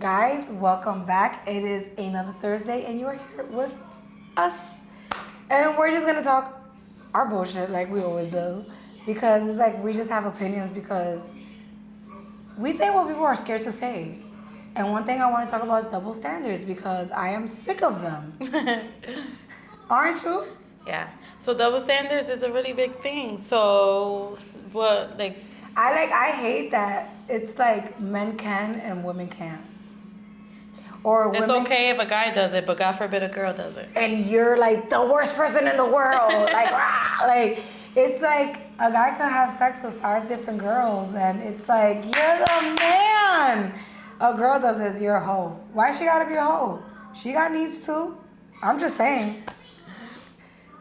Guys, welcome back. It is another Thursday, and you're here with us. And we're just gonna talk our bullshit like we always do. Because it's like we just have opinions because we say what people are scared to say. And one thing I want to talk about is double standards because I am sick of them. Aren't you? Yeah. So double standards is a really big thing. So what I hate that it's like men can and women can't. Or it's women, okay if a guy does it, but God forbid a girl does it. and you're like the worst person in the world. Like it's like a guy could have sex with 5 different girls and it's like you're the man. A girl does this, you're a hoe. Why she gotta be a hoe? She got needs too. I'm just saying.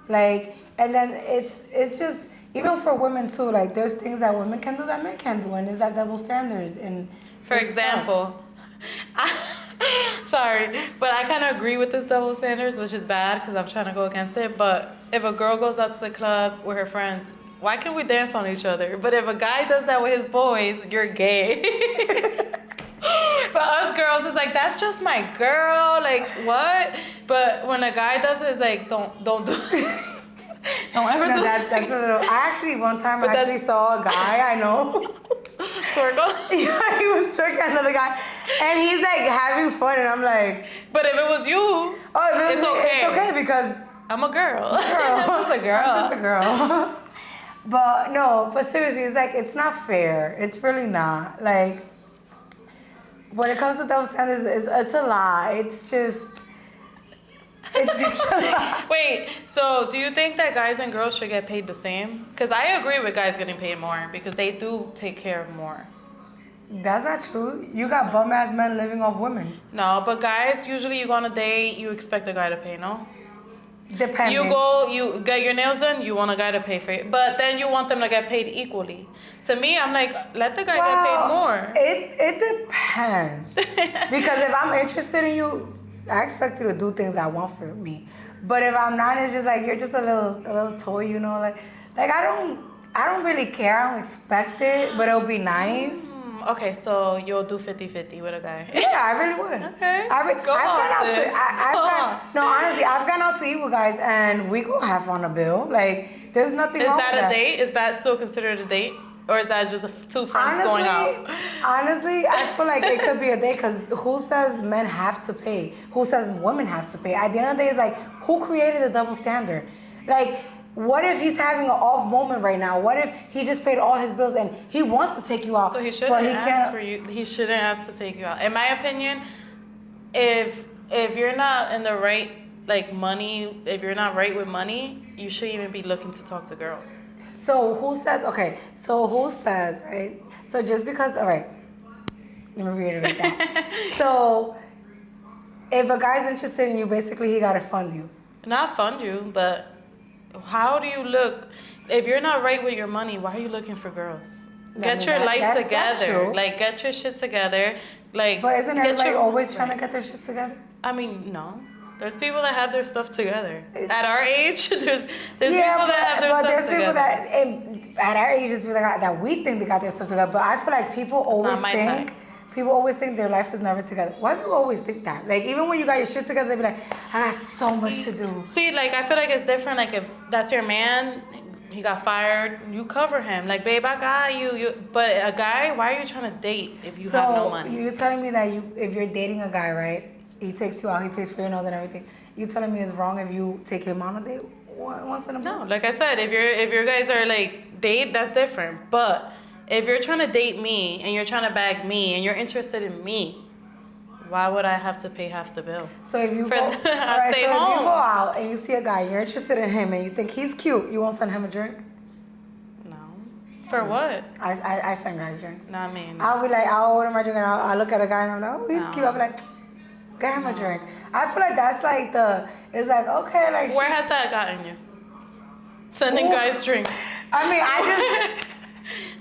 Like, and then it's just even for women too. Like, there's things that women can do that men can do, and is that double standard? And For example, sorry, but I kind of agree with this double standards, which is bad because I'm trying to go against it. But if a girl goes out to the club with her friends, why can't we dance on each other? But if a guy does that with his boys, you're gay. But us girls, it's like, that's just my girl. Like, what? But when a guy does it, it's like, don't do it. Don't ever do that's a little. I actually one time saw a guy I know. Circle. Yeah, he was twerking another guy, and he's like having fun, and I'm like, But if it was you, oh, it's okay. It's okay because I'm a girl. I'm just a girl. I'm just a girl. But no, but seriously, it's like it's not fair. It's really not. Like when it comes to double standards, it's a lie. It's just a lie. Wait, so do you think that guys and girls should get paid the same? Because I agree with guys getting paid more because they do take care of more. That's not true. You got bum ass men living off women. No, but guys, usually you go on a date, you expect a guy to pay, no? Depending. You get your nails done, you want a guy to pay for it. But then you want them to get paid equally. To me, I'm like, let the guy get paid more. It depends. Because if I'm interested in you, I expect you to do things I want for me. But if I'm not, it's just like you're just a little toy, you know, like I don't really care. I don't expect it, but it'll be nice. Okay, so you'll do 50-50 with a guy. Yeah, I really would. Okay. Honestly, I've gone out to eat with guys and we go half on a bill. Like, there's nothing wrong with that. Is that a date? Is that still considered a date? Or is that just two friends going out? Honestly, I feel like it could be a date because who says men have to pay? Who says women have to pay? At the end of the day, it's like, who created the double standard? Like, what if he's having an off moment right now? What if he just paid all his bills and he wants to take you out? So he shouldn't ask for you. He shouldn't ask to take you out. In my opinion, if you're not in the right money, if you're not right with money, you shouldn't even be looking to talk to girls. So who says, right? So just because, all right, let me reiterate that. So if a guy's interested in you, basically he got to fund you. Not fund you, but how do you look? If you're not right with your money, why are you looking for girls? Get your life together. That's true. Like, get your shit together. Like, but isn't everybody always trying to get their shit together? I mean, no. There's people that have their stuff together. At our age, there's people that have their stuff together. But there's people that at our age, just that we think they got their stuff together. But I feel like people always think their life is never together. Why do people always think that? Like, even when you got your shit together, they be like, I got so much to do. See, like, I feel like it's different. Like, if that's your man, he got fired, you cover him. Like, babe, I got you. But a guy, why are you trying to date if you have no money? So, you're telling me that if you're dating a guy, right? He takes you out, he pays for your nails and everything. You telling me it's wrong if you take him on a date once in a month? No, like I said, if your guys are like date, that's different. But if you're trying to date me and you're trying to bag me and you're interested in me, why would I have to pay half the bill? So if you go out and you see a guy, you're interested in him and you think he's cute, you won't send him a drink? No. For what? I send guys drinks. Not me. No. I'll be like, I'll order my drink and I'll look at a guy and I'm like, oh, he's cute. I'll be like, get him a drink. I feel like that's like it's like, okay, like. Where has that gotten you? Sending guys drinks. I mean, I just.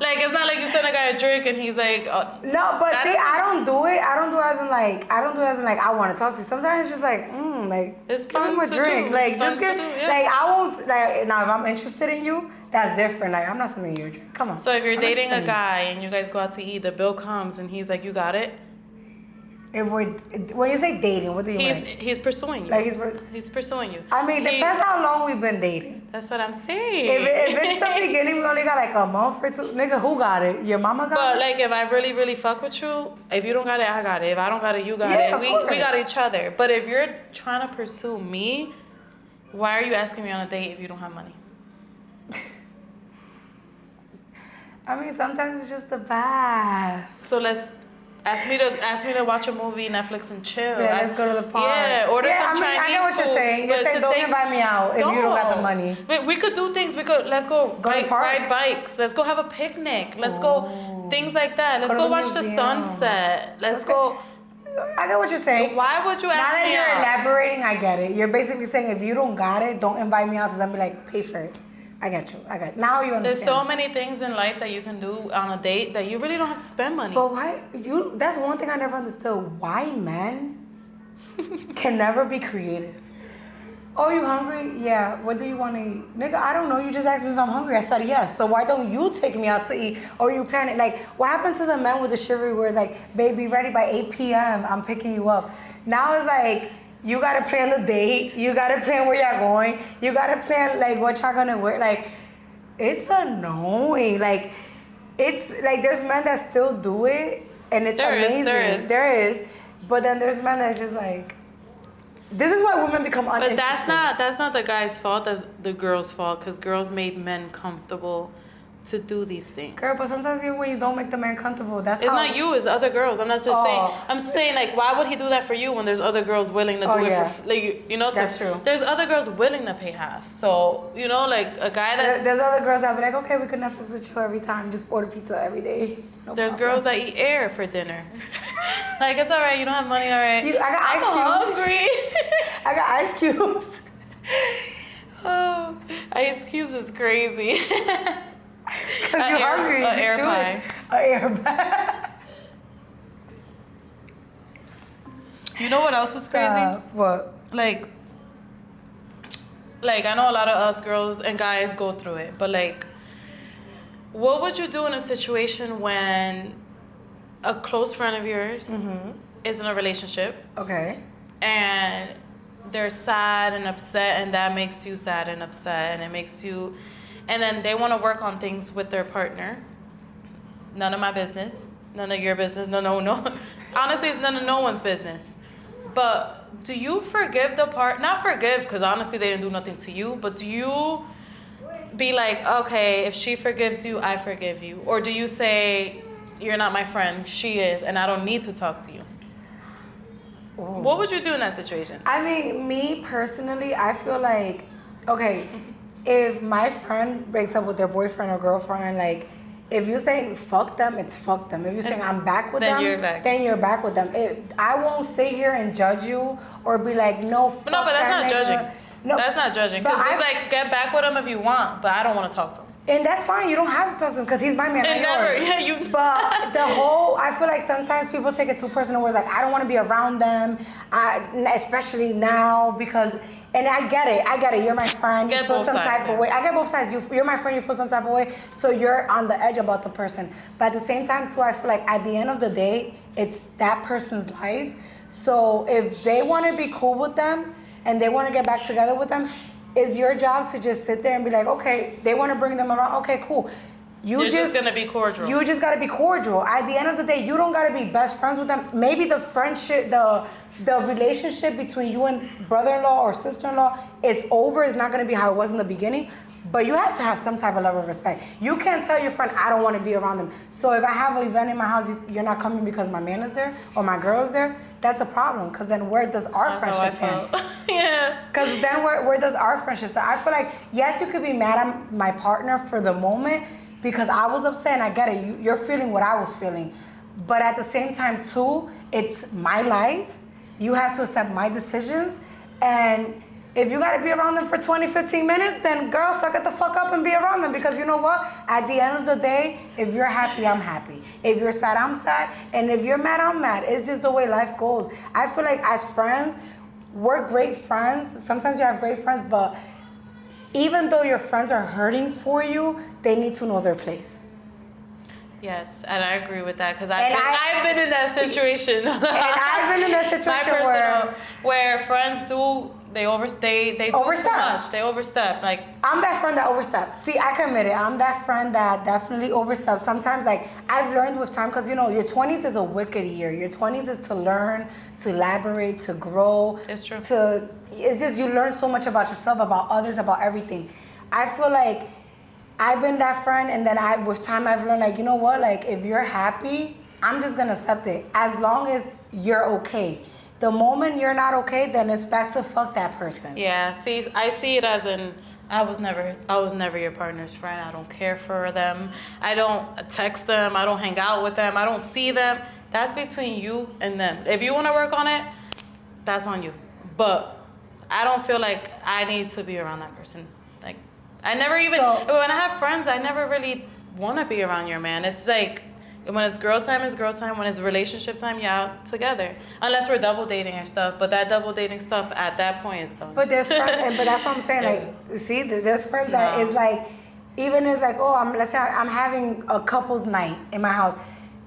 Like, it's not like you send a guy a drink and he's like, oh. No, but see, I don't do it as in like, I want to talk to you. Sometimes it's just like, like, it's give him a drink. Like, just give, like, I won't, like, now if I'm interested in you, that's different. Like, I'm not sending you a drink. Come on. So if you're dating a guy and you guys go out to eat, the bill comes and he's like, you got it? when you say dating, what do you mean? He's pursuing you. Like he's pursuing you. I mean, depends how long we've been dating. That's what I'm saying. If it's the beginning, we only got like a month or two. Nigga, who got it? Your mama got it? But like, if I really, really fuck with you, if you don't got it, I got it. If I don't got it, you got it. We got each other. But if you're trying to pursue me, why are you asking me on a date if you don't have money? I mean, sometimes it's just a vibe. So let's ask me to watch a movie, Netflix, and chill. Yeah, let's go to the park. Yeah, order some Chinese I get what you're saying. You're saying don't invite me out if you don't got the money. We could do things. Let's go ride bikes. Let's go have a picnic. Let's go things like that. Let's go watch the sunset. Let's go. I get what you're saying. Why would you ask me out? Now that you're out? elaborating, I get it. You're basically saying if you don't got it, don't invite me out. So then be like, pay for it. I got you. Now you understand. There's so many things in life that you can do on a date that you really don't have to spend money. But why that's one thing I never understood. Why men can never be creative? Oh, you hungry? Yeah. What do you want to eat? Nigga, I don't know. You just asked me if I'm hungry. I said yes. So why don't you take me out to eat? Or you plan it? Like, what happened to the men with the chivalry where it's like, baby, ready by 8 p.m. I'm picking you up. Now it's like, you gotta plan the date. You gotta plan where y'all going. You gotta plan like what y'all gonna wear. Like, it's annoying. Like, it's like there's men that still do it, and it's amazing. There is. But then there's men that's just like, this is why women become uninterested. But that's not the guy's fault. That's the girl's fault, because girls made men comfortable to do these things. Girl, but sometimes even when you don't make the man comfortable, it's not you, it's other girls. I'm not just saying. I'm just saying, like, why would he do that for you when there's other girls willing to do it for, like, you know? That's true. There's other girls willing to pay half. So, you know, like a guy that. There's other girls that be like, okay, we could Netflix and chill every time, just order pizza every day. There's girls that eat air for dinner. Like, it's all right, you don't have money, all right. I got ice cubes. Hungry. I got ice cubes. Oh, ice cubes is crazy. Because you're hungry. An air pie. An air pie. You know what else is crazy? What? Like I know a lot of us girls and guys go through it, but like, what would you do in a situation when a close friend of yours is in a relationship? Okay. And they're sad and upset, and that makes you sad and upset, and it makes you... And then they want to work on things with their partner. None of my business. None of your business. No. Honestly, it's none of no one's business. But do you forgive the part? Not forgive, because honestly, they didn't do nothing to you. But do you be like, okay, if she forgives you, I forgive you? Or do you say, you're not my friend, she is, and I don't need to talk to you? Ooh. What would you do in that situation? I mean, me personally, I feel like, okay, if my friend breaks up with their boyfriend or girlfriend, like, if you're saying fuck them, it's fuck them. If you're saying I'm back with them, then you're back with them. I won't sit here and judge you or be like, no, fuck No, but that's not judging. No, that's not judging. Because it's like, get back with him if you want, but I don't want to talk to him. And that's fine. You don't have to talk to him because he's my man, not yours. Yeah, you. But I feel like sometimes people take it too personal. Where it's like, I don't want to be around them, especially now because. And I get it. You're my friend. You feel some type of way. I get both sides. You're my friend. You feel some type of way. So you're on the edge about the person. But at the same time, too, I feel like at the end of the day, it's that person's life. So if they want to be cool with them and they want to get back together with them, it's your job to just sit there and be like, okay, they want to bring them around. Okay, cool. You're just gonna be cordial. You just gotta be cordial. At the end of the day, you don't gotta be best friends with them. Maybe the friendship, the relationship between you and brother-in-law or sister-in-law is over. It's not gonna be how it was in the beginning. But you have to have some type of level of respect. You can't tell your friend, I don't want to be around them. So if I have an event in my house, you're not coming because my man is there or my girl is there, that's a problem. Because then where does our friendship stand? Yeah. Because then where does our friendship stand? I feel like, yes, you could be mad at my partner for the moment because I was upset and I get it. You're feeling what I was feeling. But at the same time, too, it's my life. You have to accept my decisions. And if you gotta be around them for 20, 15 minutes, then girl, suck it the fuck up and be around them. Because you know what? At the end of the day, if you're happy, I'm happy. If you're sad, I'm sad. And if you're mad, I'm mad. It's just the way life goes. I feel like as friends, we're great friends. Sometimes you have great friends, but even though your friends are hurting for you, they need to know their place. Yes, and I agree with that because And I've been in that situation. And I've been in that situation where friends they overstay, they do Overstep. too much, they overstep. Like I'm that friend that oversteps. See, I can admit it. I'm that friend that definitely oversteps. Sometimes, like, I've learned with time, because, you know, your 20s is a wicked year. Your 20s is to learn, to elaborate, to grow. It's true. It's just, you learn so much about yourself, about others, about everything. I feel like I've been that friend, and then with time, I've learned, like, you know what? Like, if you're happy, I'm just going to accept it. As long as you're okay. The moment you're not okay, then it's back to fuck that person. Yeah, see, I see it as I was never your partner's friend. I don't care for them. I don't text them. I don't hang out with them. I don't see them. That's between you and them. If you want to work on it, that's on you. But I don't feel like I need to be around that person. Like, I never even, when I have friends, I never really want to be around your man. It's like, when it's girl time, it's girl time. When it's relationship time, yeah, together. Unless we're double dating or stuff. But that double dating stuff at that point is done. But there's friends, but that's what I'm saying. Like, see, there's friends that is like, even it's like, oh, let's say I'm having a couple's night in my house.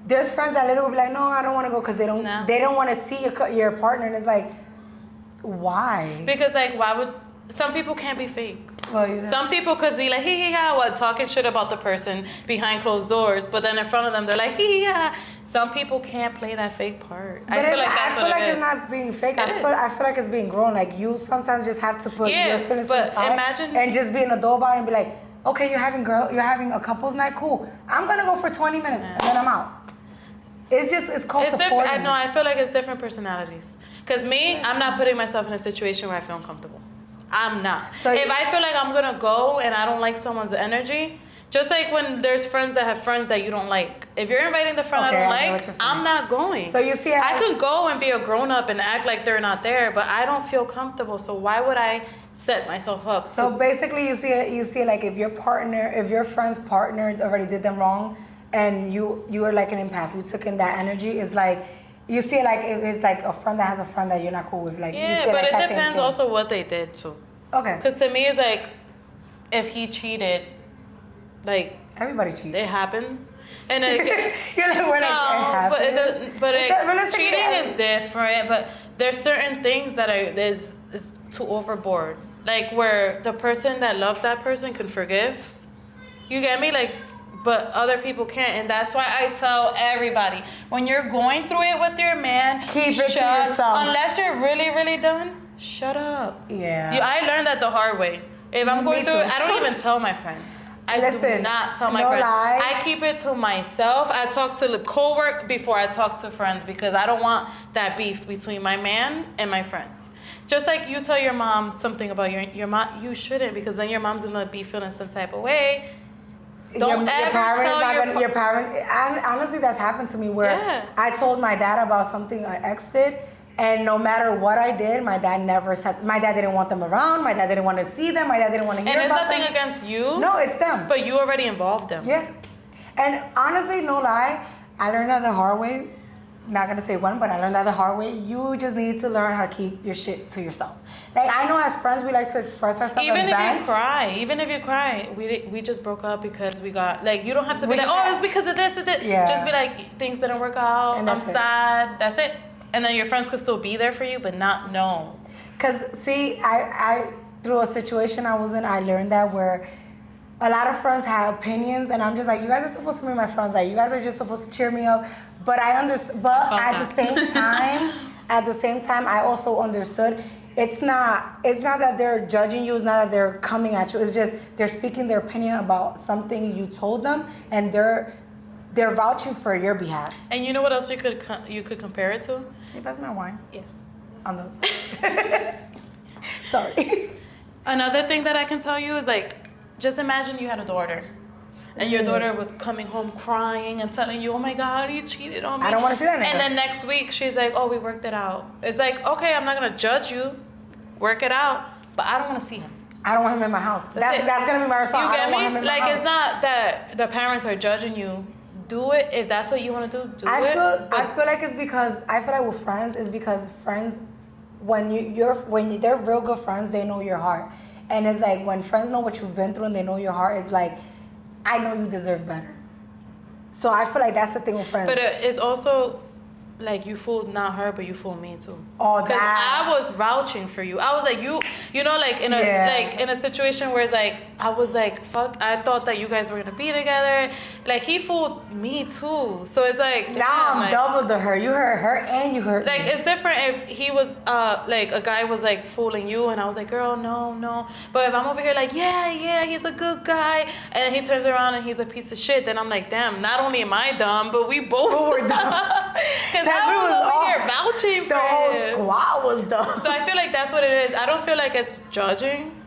There's friends that literally will be like, no, I don't want to go because they don't want to see your partner. And it's like, why? Because like, why would some people can't be fake? Well, yeah, some people could be like, hee hee ha, what, talking shit about the person behind closed doors, but then in front of them they're like, hee hee ha. Some people can't play that fake part. But I feel like it's not being fake. I feel like it's being grown. Like, you sometimes just have to put your feelings aside and just be an adult about it and be like, okay, you're having a couple's night, cool. I'm gonna go for 20 minutes and then I'm out. It's called supporting. I feel like it's different personalities. Cause me, I'm not putting myself in a situation where I feel uncomfortable. I'm not. So if I feel like I'm gonna go and I don't like someone's energy, just like when there's friends that have friends that you don't like. If you're inviting the friend I don't like, I'm not going. So you see, I could go and be a grown up and act like they're not there, but I don't feel comfortable. So why would I set myself up? So basically, you see like if your friend's partner already did them wrong, and you were like an empath, you took in that energy. It's like. You see it like if it's like a friend that has a friend that you're not cool with. Like, you see but like it depends also what they did too. Okay. Because to me, it's like, if he cheated, like... Everybody cheats. It happens. And it, you're like, we're like, it happens. Cheating is different, but there's certain things that is too overboard. Like, where the person that loves that person can forgive. You get me? Like... But other people can't, and that's why I tell everybody, when you're going through it with your man, keep it to yourself. Unless you're really, really done, shut up. Yeah. I learned that the hard way. If I'm going through it, I don't even tell my friends. I do not tell my friends. Lie. I keep it to myself. I talk to the co-work before I talk to friends because I don't want that beef between my man and my friends. Just like you tell your mom something about your mom, you shouldn't, because then your mom's gonna be feeling some type of way. Don't your parent. Honestly, that's happened to me where I told my dad about something an ex did, and no matter what I did, my dad never said. My dad didn't want them around. My dad didn't want to see them. My dad didn't want to hear about them. And it's nothing against you. No, it's them. But you already involved them. Yeah, and honestly, no lie, I learned that the hard way. Not gonna say when, but I learned that the hard way. You just need to learn how to keep your shit to yourself. Like, I know as friends we like to express ourselves. Even if you cry, we just broke up because we got, like, you don't have to be like, oh, it's because of this and this. Yeah. Just be like, things didn't work out. I'm sad. That's it. And then your friends could still be there for you, but not know. Cause see, I through a situation I was in, I learned that where a lot of friends have opinions, and I'm just like, you guys are supposed to be my friends. Like, you guys are just supposed to cheer me up. But at the same time, I also understood it's not that they're judging you. It's not that they're coming at you. It's just they're speaking their opinion about something you told them, and they're vouching for your behalf. And you know what else you could compare it to? Hey, pass my wine. Yeah. On those. Sorry. Another thing that I can tell you is, like, just imagine you had a daughter. And your daughter was coming home crying and telling you, oh my God, he cheated on me. I don't want to see that anymore. And then next week, she's like, oh, we worked it out. It's like, okay, I'm not going to judge you. Work it out. But I don't want to see him. I don't want him in my house. That's going to be my response. You get me? Want him in my like, house. It's not that the parents are judging you. Do it. If that's what you want to do, I feel like it's because, with friends, it's because friends, when they're real good friends, they know your heart. And it's like, when friends know what you've been through and they know your heart, it's like, I know you deserve better. So I feel like that's the thing with friends. But it's also like you fooled not her, but you fooled me too. Oh, Because that. I was vouching for you. I was like you know, like in a situation where it's like I was like, fuck, I thought that you guys were gonna be together. Like he fooled me too. So it's like Now I'm like, double to her. You hurt her and you hurt like me. it's different if he was like a guy was like fooling you and I was like, girl, no. But if I'm over here like, yeah, he's a good guy, and then he turns around and he's a piece of shit, then I'm like, damn, not only am I dumb, but we both were dumb. Because I was over here vouching for the whole him. squad was dumb. So I feel like that's what it is. I don't feel like it's judging.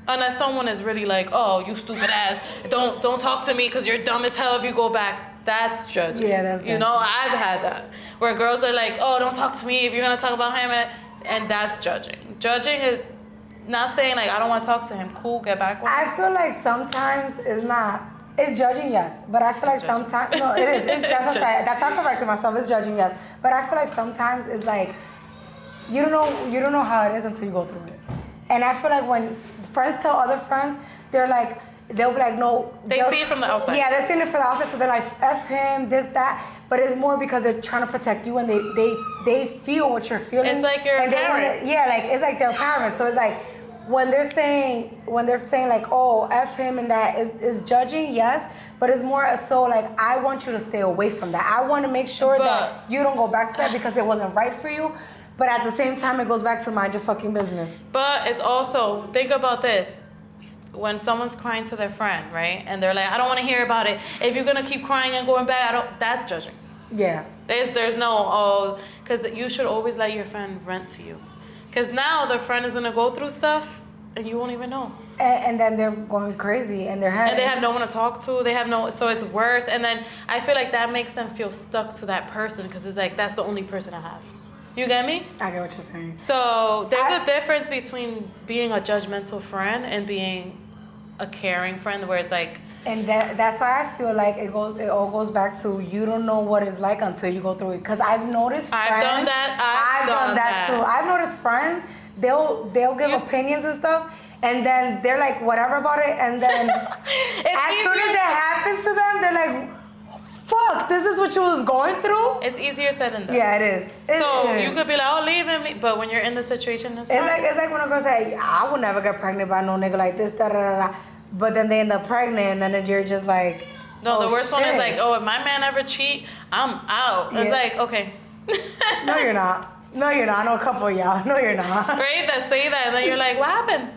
Unless someone is really like, oh, you stupid ass, don't talk to me because you're dumb as hell if you go back. That's judging. Yeah, that's judging. You know, I've had that. Where girls are like, oh, don't talk to me if you're going to talk about him. And that's judging. Judging is not saying like, I don't want to talk to him. Cool, get back with him. I feel like sometimes it's not. It's judging, yes. But I feel like sometimes, no, it is. That's what I, that's how I corrected myself. It's judging, yes. But I feel like sometimes it's like, you don't know how it is until you go through it. And I feel like when friends tell other friends, they'll be like, no. They see it from the outside. Yeah, they're seeing it from the outside, so they're like, F him, this, that. But it's more because they're trying to protect you and they feel what you're feeling. It's like you're a parent. Like it's like their parents. So it's like, when they're saying like, oh, F him and that is judging, yes, but it's more so like, I want you to stay away from that. I want to make sure that you don't go back to that because it wasn't right for you. But at the same time, it goes back to mind your fucking business. But it's also, think about this. When someone's crying to their friend, right? And they're like, I don't want to hear about it. If you're going to keep crying and going back, that's judging. Yeah. There's no, because you should always let your friend vent to you. Because now the friend is going to go through stuff and you won't even know. And then they're going crazy in their head. And they have no one to talk to. So it's worse. And then I feel like that makes them feel stuck to that person because it's like, that's the only person I have. You get me? I get what you're saying. So there's a difference between being a judgmental friend and being a caring friend where it's like... And that's why I feel like it all goes back to you don't know what it's like until you go through it. Because I've noticed friends... I've done that. I've done that too. I've noticed friends, they'll give opinions and stuff, and then they're like, whatever about it, and then as soon as it happens to them, they're like... Fuck, this is what you was going through? It's easier said than done. Yeah, it is. You could be like, oh, leave him. But when you're in the situation, it's like when a girl say, I would never get pregnant by no nigga like this, da da da da. But then they end up pregnant, and then you're just like, no, the worst one is like, oh, if my man ever cheat, I'm out. Yeah. It's like, okay. No, you're not. No, you're not. I know a couple of y'all. No, you're not. Right? That say that, and then you're like, what happened?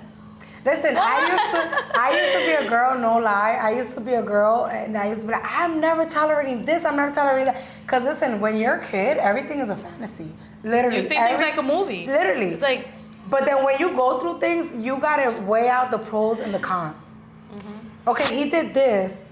Listen, I used to be a girl, no lie. I used to be a girl, and I used to be like, I'm never tolerating this, I'm never tolerating that. Because listen, when you're a kid, everything is a fantasy. Literally. You see things like a movie. Literally. It's like... But then when you go through things, you gotta weigh out the pros and the cons. Mm-hmm. Okay, he did this,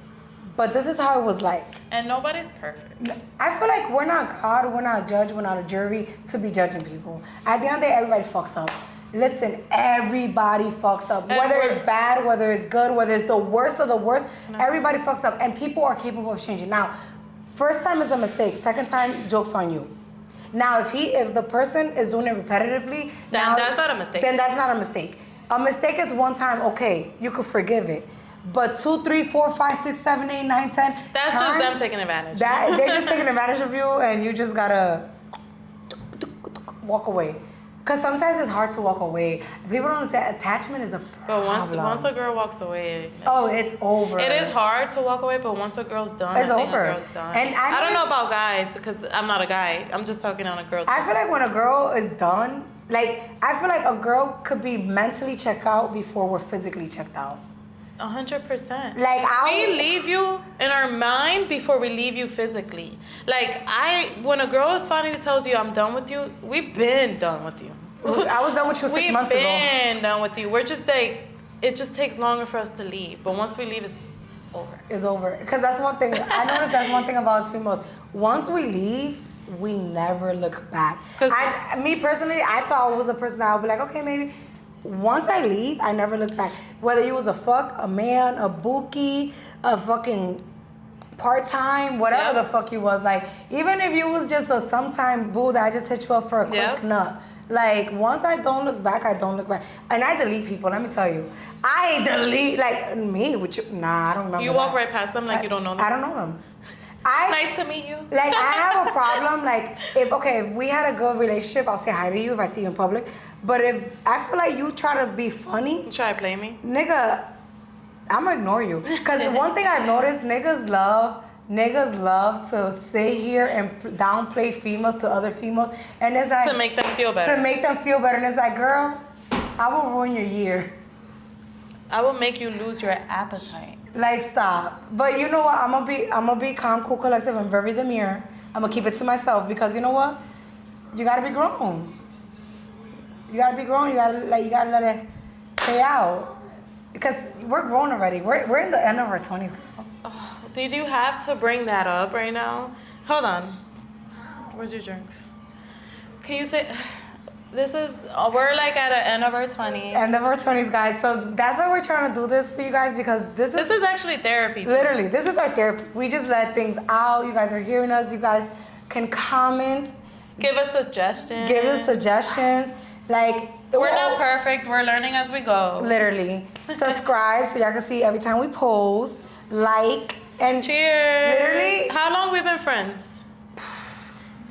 but this is how it was like. And nobody's perfect. I feel like we're not God, we're not a judge, we're not a jury to be judging people. At the end of the day, everybody fucks up. Listen, everybody fucks up. Whether it's bad, whether it's good, whether it's the worst of the worst, everybody fucks up. And people are capable of changing. Now, first time is a mistake. Second time, joke's on you. Now, if the person is doing it repetitively, that's not a mistake. Then that's not a mistake. A mistake is one time, okay, you could forgive it. But 2, 3, 4, 5, 6, 7, 8, 9, 10 That's times, just them taking advantage. They're just taking advantage of you, and you just gotta walk away. Because sometimes it's hard to walk away. People don't understand attachment is a problem. But once a girl walks away... it's over. It is hard to walk away, but once a girl's done, it's over. A girl's done. And I don't know about guys, because I'm not a guy. I'm just talking on a girl's I feel like when a girl is done, I feel like a girl could be mentally checked out before we're physically checked out. 100%. We leave you in our mind before we leave you physically. When a girl is finally tells you I'm done with you, we've been done with you. I was done with you 6 months ago. We've been done with you. We're just like, it just takes longer for us to leave. But once we leave, it's over. It's over. Because that's one thing. I noticed that's one thing about us females. Once we leave, we never look back. Me personally, I thought I was a person that I would be like, okay, maybe. Once I leave, I never look back. Whether you was a man, a bookie, a fucking part-time, whatever the fuck you was. Even if you was just a sometime boo that I just hit you up for a quick nut. Once I don't look back, I don't look back. And I delete people, let me tell you. I delete, me, which, nah, I don't remember You walk right past them like you don't know them? I don't know them. Nice to meet you. Like, I have a problem. Like, if we had a good relationship, I'll say hi to you if I see you in public. But if I feel like you try to be funny, You try to play me. nigga, I'm gonna ignore you. Cause one thing I've noticed, niggas love to sit here and downplay females to other females, and it's like To make them feel better. To make them feel better, and it's like, girl, I will ruin your year. I will make you lose your appetite. Like, stop. But you know what? I'm gonna be calm, cool, collective, and very demure. I'm gonna keep it to myself because you know what? You gotta be grown. You gotta be grown. You gotta let it play out. Because we're grown already. We're in the end of our 20s, girl. Oh, did you have to bring that up right now? Hold on. Where's your drink? Can you say? We're like at the end of our 20s. End of our 20s, guys. So that's why we're trying to do this for you guys because this This is actually therapy. Too. literally, this is our therapy. We just let things out. You guys are hearing us. You guys can comment. Give us suggestions. Give us suggestions. Like, We're not perfect. We're learning as we go. Literally. Subscribe so y'all can see every time we post. Like. And Cheers. Literally. How long we been friends?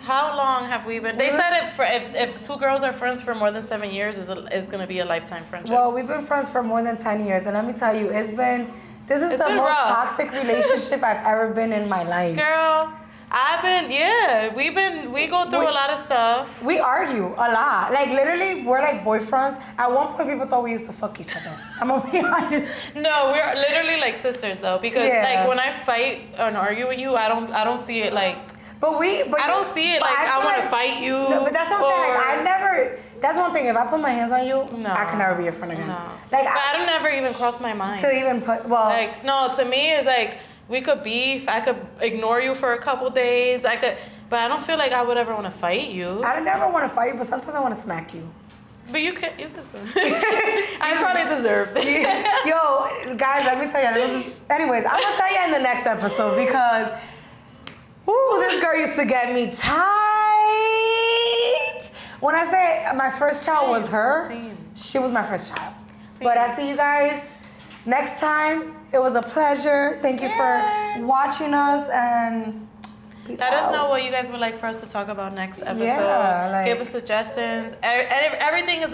How long have we been? They said if two girls are friends for more than 7 years, is gonna be a lifetime friendship. Well, we've been friends for more than 10 years. And let me tell you, this is the It's most been rough. toxic relationship I've ever been in my life. Girl, we go through a lot of stuff. We argue a lot. Like, literally, we're like boyfriends. At one point, people thought we used to fuck each other. I'm gonna be honest. No, we're literally like sisters though, because Yeah. like when I fight and argue with you, I don't see it like. I don't see it like I want to fight you. No, but that's what I'm saying. Like, I never. That's one thing. If I put my hands on you, No. I can never be your friend again. No. Like, But I don't never even cross my mind. to even put. Well, Like, no, to me, it's like, we could beef. I could ignore you for a couple days. But I don't feel like I would ever want to fight you. I never want to fight you, but sometimes I want to smack you. But you can swim. I probably deserved it. Yo, guys, let me tell you. Anyways, I'm gonna tell you in the next episode because, this girl used to get me tight. When I say my first child was her, Same. she was my first child. But I see you guys next time. It was a pleasure. Thank you for watching us and peace Let out. us know what you guys would like for us to talk about next episode. Yeah, like- Give us suggestions. Everything is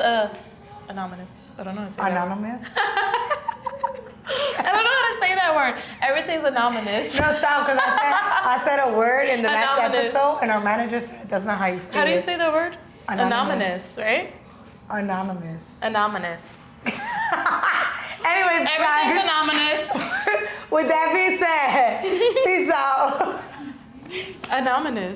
anonymous. I don't know how to say that. Anonymous. I don't know how to say that word. Everything's anonymous. No, stop, because I said a word in the next Anonymous. episode, and our manager said that's not how you say it. How do you say the word? Anonymous. Right? Anonymous. Anonymous. Anyways, Everything's guys, anonymous. with that being said, peace out. Anonymous.